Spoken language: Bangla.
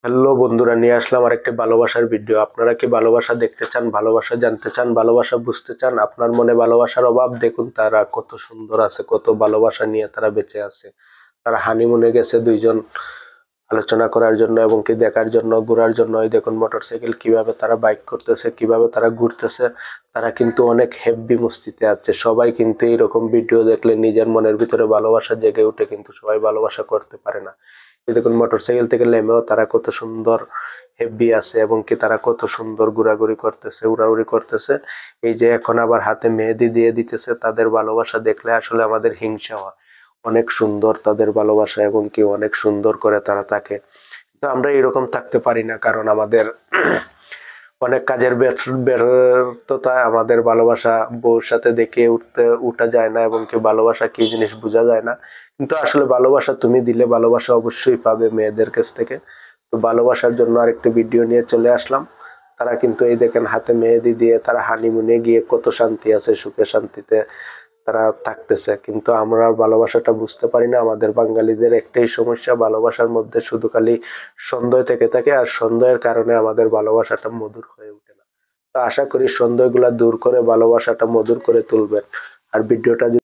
হ্যালো বন্ধুরা, নিয়ে আসলাম আরেকটি ভালোবাসার ভিডিও। আপনারা কি ভালোবাসা দেখতে চান, ভালোবাসা জানতে চান, ভালোবাসা বুঝতে চান? আপনার মনে ভালোবাসার অভাব? দেখুন তারা কত সুন্দর আছে, কত ভালোবাসা নিয়ে তারা বেঁচে আছে। তারা হানিমুনে গেছে দুইজন আলোচনা করার জন্য এবং কি দেখার জন্য, ঘোরার জন্য। এই দেখুন মোটরসাইকেল কিভাবে তারা বাইক করতেছে, কিভাবে তারা ঘুরতেছে। তারা কিন্তু অনেক হেব্বি মস্তিতে আছে। সবাই কিন্তু এরকম ভিডিও দেখলে নিজের মনের ভিতরে ভালোবাসা জেগে উঠে, কিন্তু সবাই ভালোবাসা করতে পারে না। এই দেখুন মোটরসাইকেল থেকে নেমেও তারা কত সুন্দর হেব্বি আছে এবং কি তারা কত সুন্দর ঘোরাঘুরি করতেছে, উড়াউড়ি করতেছে। এই যে এখন আবার হাতে মেহেদি দিয়ে দিতেছে। তাদের ভালোবাসা দেখলে আসলে আমাদের হিংসা হয়। অনেক সুন্দর তাদের ভালোবাসা এবং কি অনেক সুন্দর করে তারা থাকে। তো আমরা এরকম থাকতে পারি না, কারণ আমাদের অনেক কাজের ব্যর্থতায় আমাদের ভালোবাসা বউর সাথে দেখে উঠা যায় না এবং কি ভালোবাসা কি জিনিস বোঝা যায় না। কিন্তু আসলে ভালোবাসা তুমি দিলে ভালোবাসা অবশ্যই পাবে মেয়েদের কাছ থেকে। তো ভালোবাসার জন্য আরেকটি ভিডিও নিয়ে চলে আসলাম। তারা কিন্তু এই দেখেন হাতে মেহেদি দিয়ে তারা হানিমুনে গিয়ে কত শান্তি আছে, সুখে শান্তিতে তারা থাকতেছে। কিন্তু আমরা ভালোবাসাটা বুঝতে পারি না। আমাদের বাঙালিদের একটাই সমস্যা, ভালোবাসার মধ্যে শুধু খালি সন্দেহ থেকে থাকে, আর সন্দেহের কারণে আমাদের ভালোবাসাটা মধুর হয়ে ওঠে না। তো আশা করি সন্দেহগুলা দূর করে ভালোবাসাটা মধুর করে তুলবেন। আর ভিডিওটা